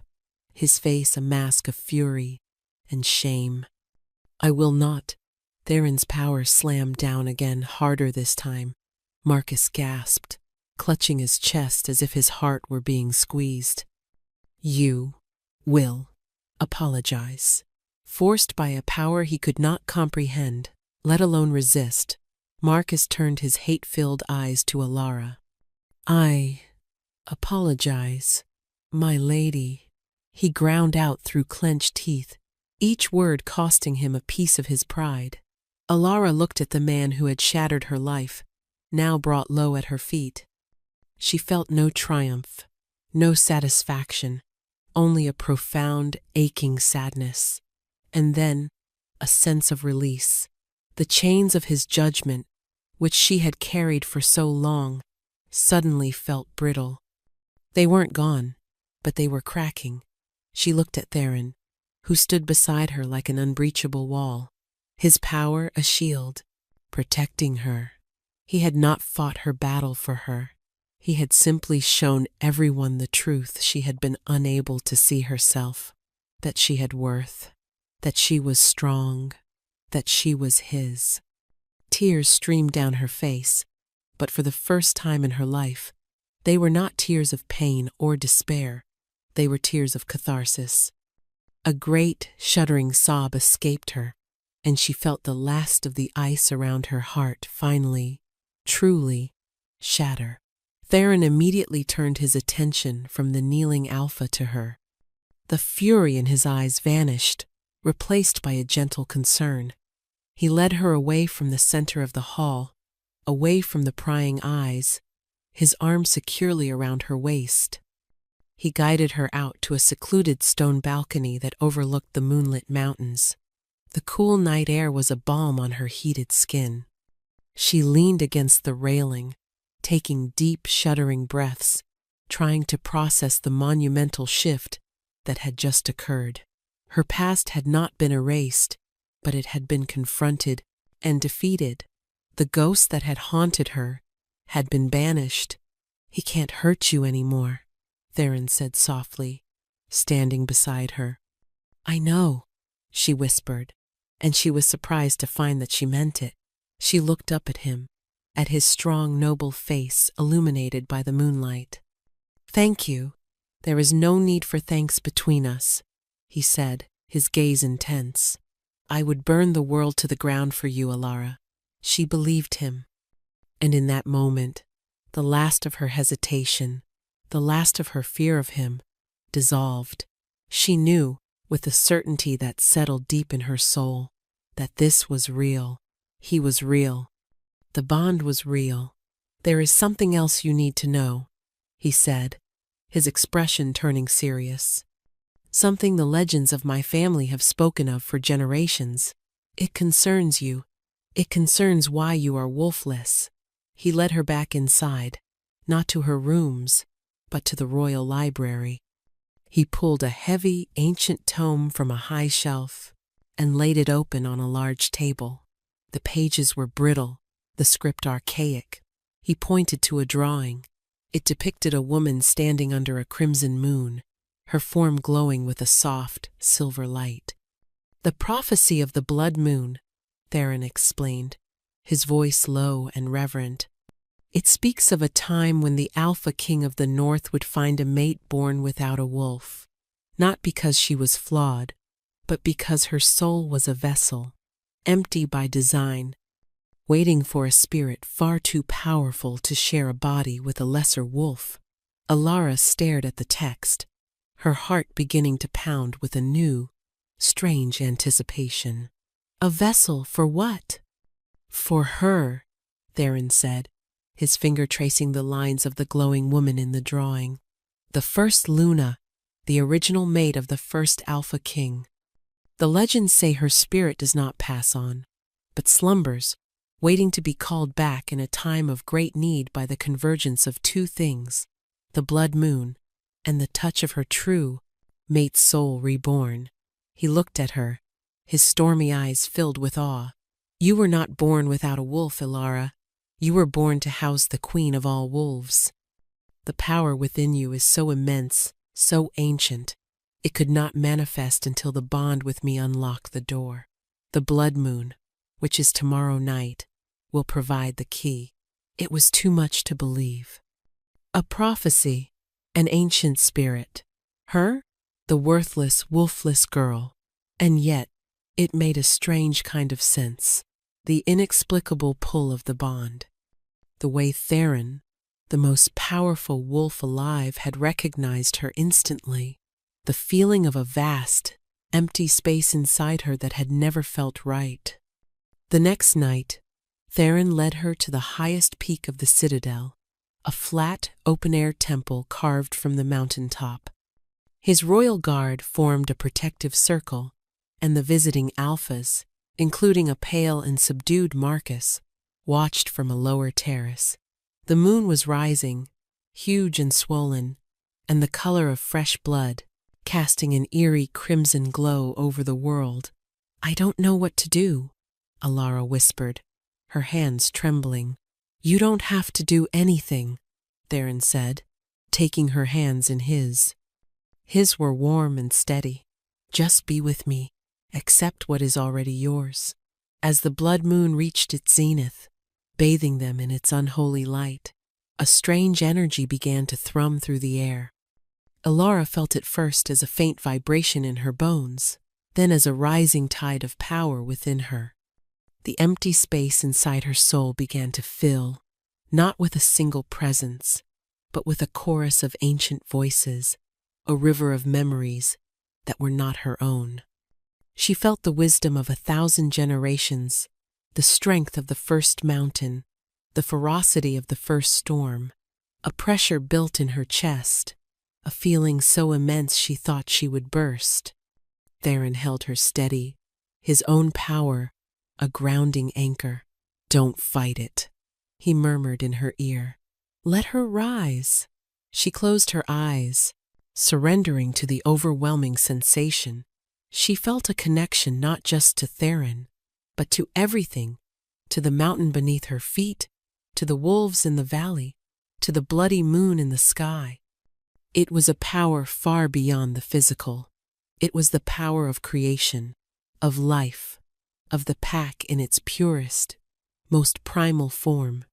his face a mask of fury and shame. I will not. Theron's power slammed down again, harder this time. Marcus gasped, clutching his chest as if his heart were being squeezed. You will apologize. Forced by a power he could not comprehend, let alone resist, Marcus turned his hate-filled eyes to Alara. I apologize, my lady. He ground out through clenched teeth, each word costing him a piece of his pride. Alara looked at the man who had shattered her life, now brought low at her feet. She felt no triumph, no satisfaction, only a profound, aching sadness. And then a sense of release. The chains of his judgment, which she had carried for so long, suddenly felt brittle. They weren't gone, but they were cracking. She looked at Theron, who stood beside her like an unbreachable wall, his power a shield, protecting her. He had not fought her battle for her. He had simply shown everyone the truth she had been unable to see herself, that she had worth, that she was strong, that she was his. Tears streamed down her face, but for the first time in her life, they were not tears of pain or despair. They were tears of catharsis. A great, shuddering sob escaped her, and she felt the last of the ice around her heart finally, truly, shatter. Theron immediately turned his attention from the kneeling alpha to her. The fury in his eyes vanished, replaced by a gentle concern. He led her away from the center of the hall, away from the prying eyes, his arm securely around her waist. He guided her out to a secluded stone balcony that overlooked the moonlit mountains. The cool night air was a balm on her heated skin. She leaned against the railing, taking deep, shuddering breaths, trying to process the monumental shift that had just occurred. Her past had not been erased, but it had been confronted, and defeated. The ghost that had haunted her had been banished. "He can't hurt you anymore," Theron said softly, standing beside her. "I know," she whispered, and she was surprised to find that she meant it. She looked up at him, at his strong, noble face illuminated by the moonlight. "Thank you. There is no need for thanks between us," he said, his gaze intense. "I would burn the world to the ground for you, Alara." She believed him. And in that moment, the last of her hesitation, the last of her fear of him, dissolved. She knew, with a certainty that settled deep in her soul, that this was real. He was real. The bond was real. "There is something else you need to know," he said, his expression turning serious. "Something the legends of my family have spoken of for generations. It concerns you. It concerns why you are wolfless." He led her back inside, not to her rooms, but to the royal library. He pulled a heavy, ancient tome from a high shelf and laid it open on a large table. The pages were brittle, the script archaic. He pointed to a drawing. It depicted a woman standing under a crimson moon, her form glowing with a soft, silver light. "The prophecy of the blood moon," Theron explained, his voice low and reverent. "It speaks of a time when the Alpha King of the North would find a mate born without a wolf, not because she was flawed, but because her soul was a vessel, empty by design, waiting for a spirit far too powerful to share a body with a lesser wolf." Alara stared at the text, her heart beginning to pound with a new, strange anticipation. "A vessel for what?" "For her," Theron said, his finger tracing the lines of the glowing woman in the drawing. "The first Luna, the original mate of the first Alpha King. The legends say her spirit does not pass on, but slumbers, waiting to be called back in a time of great need by the convergence of two things, the blood moon and the touch of her true mate's soul reborn." He looked at her, his stormy eyes filled with awe. "You were not born without a wolf, Alara. You were born to house the queen of all wolves. The power within you is so immense, so ancient, it could not manifest until the bond with me unlocked the door. The blood moon, which is tomorrow night, will provide the key." It was too much to believe. A prophecy, an ancient spirit. Her? The worthless, wolfless girl. And yet, it made a strange kind of sense. The inexplicable pull of the bond. The way Theron, the most powerful wolf alive, had recognized her instantly. The feeling of a vast, empty space inside her that had never felt right. The next night, Theron led her to the highest peak of the citadel, a flat, open-air temple carved from the mountain top. His royal guard formed a protective circle, and the visiting alphas, including a pale and subdued Marcus, watched from a lower terrace. The moon was rising, huge and swollen, and the color of fresh blood, casting an eerie crimson glow over the world. "I don't know what to do," Alara whispered, her hands trembling. "You don't have to do anything," Theron said, taking her hands in his. His were warm and steady. "Just be with me. Accept what is already yours." As the blood moon reached its zenith, bathing them in its unholy light, a strange energy began to thrum through the air. Alara felt it first as a faint vibration in her bones, then as a rising tide of power within her. The empty space inside her soul began to fill, not with a single presence, but with a chorus of ancient voices, a river of memories that were not her own. She felt the wisdom of 1,000 generations, the strength of the first mountain, the ferocity of the first storm, a pressure built in her chest, a feeling so immense she thought she would burst. Theron held her steady, his own power, a grounding anchor. "Don't fight it," he murmured in her ear. "Let her rise." She closed her eyes, surrendering to the overwhelming sensation. She felt a connection not just to Theron, but to everything to the mountain beneath her feet, to the wolves in the valley, to the bloody moon in the sky. It was a power far beyond the physical. It was the power of creation, of life, of the pack in its purest, most primal form.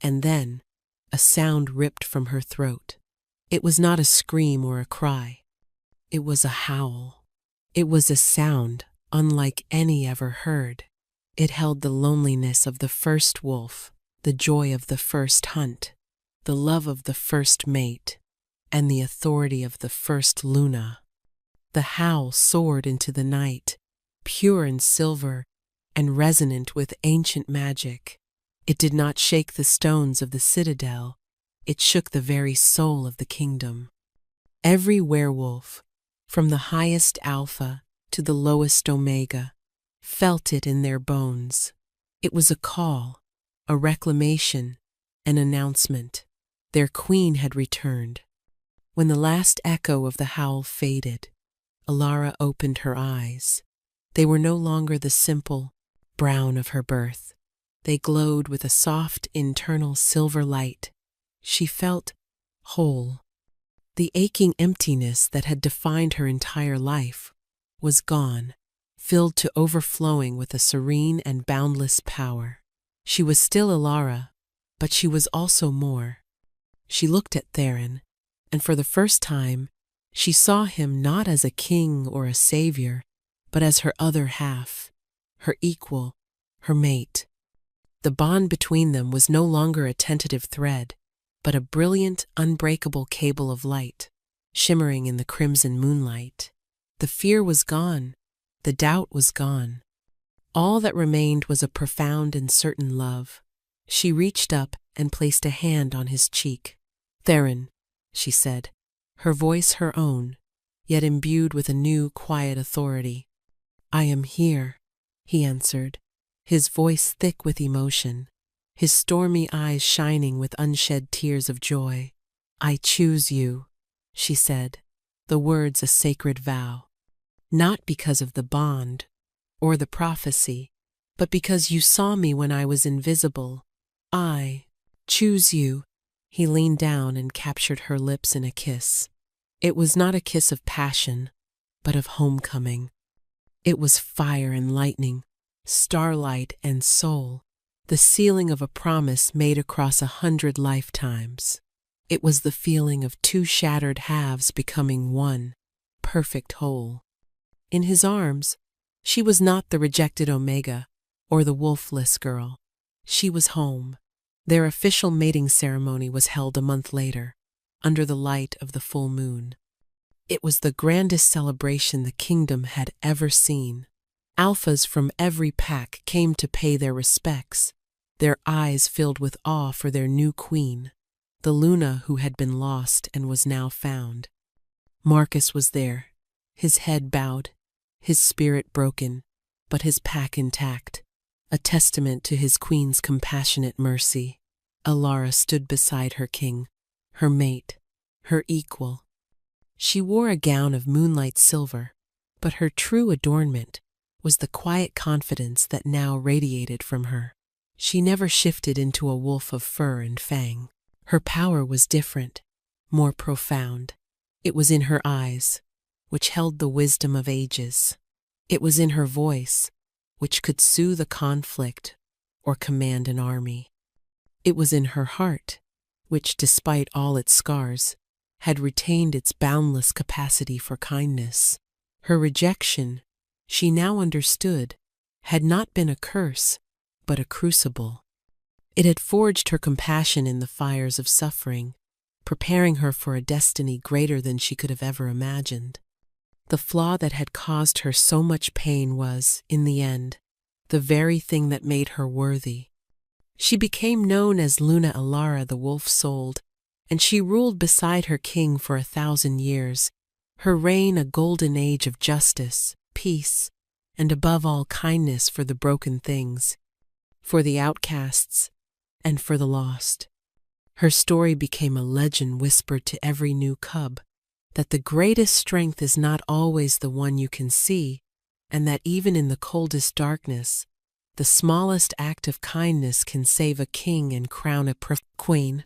And then, a sound ripped from her throat. It was not a scream or a cry. It was a howl. It was a sound unlike any ever heard. It held the loneliness of the first wolf, the joy of the first hunt, the love of the first mate, and the authority of the first Luna. The howl soared into the night, pure and silver, and resonant with ancient magic. It did not shake the stones of the citadel, it shook the very soul of the kingdom. Every werewolf, from the highest alpha to the lowest omega, felt it in their bones. It was a call, a reclamation, an announcement. Their queen had returned. When the last echo of the howl faded, Alara opened her eyes. They were no longer the simple brown of her birth. They glowed with a soft internal silver light. She felt whole. The aching emptiness that had defined her entire life was gone, filled to overflowing with a serene and boundless power. She was still Alara, but she was also more. She looked at Theron, and for the first time, she saw him not as a king or a savior, but as her other half, her equal, her mate. The bond between them was no longer a tentative thread, but a brilliant, unbreakable cable of light, shimmering in the crimson moonlight. The fear was gone, the doubt was gone. All that remained was a profound and certain love. She reached up and placed a hand on his cheek. "Theron," she said, her voice her own, yet imbued with a new, quiet authority. "I am here," he answered, his voice thick with emotion, his stormy eyes shining with unshed tears of joy. "I choose you," she said, the words a sacred vow. "Not because of the bond or the prophecy, but because you saw me when I was invisible. I choose you." He leaned down and captured her lips in a kiss. It was not a kiss of passion, but of homecoming. It was fire and lightning, starlight and soul, the sealing of a promise made across 100 lifetimes. It was the feeling of two shattered halves becoming one, perfect whole. In his arms, she was not the rejected Omega or the wolfless girl. She was home. Their official mating ceremony was held a month later, under the light of the full moon. It was the grandest celebration the kingdom had ever seen. Alphas from every pack came to pay their respects, their eyes filled with awe for their new queen, the Luna who had been lost and was now found. Marcus was there, his head bowed, his spirit broken, but his pack intact, a testament to his queen's compassionate mercy. Alara stood beside her king, her mate, her equal. She wore a gown of moonlight silver, but her true adornment was the quiet confidence that now radiated from her. She never shifted into a wolf of fur and fang. Her power was different, more profound. It was in her eyes, which held the wisdom of ages. It was in her voice, which could soothe a conflict or command an army. It was in her heart, which, despite all its scars, had retained its boundless capacity for kindness. Her rejection, she now understood, had not been a curse, but a crucible. It had forged her compassion in the fires of suffering, preparing her for a destiny greater than she could have ever imagined. The flaw that had caused her so much pain was, in the end, the very thing that made her worthy. She became known as Luna Alara the Wolf-Souled, and she ruled beside her king for 1,000 years, her reign a golden age of justice, peace, and above all kindness for the broken things, for the outcasts, and for the lost. Her story became a legend whispered to every new cub, that the greatest strength is not always the one you can see, and that even in the coldest darkness, The smallest act of kindness can save a king and crown a queen.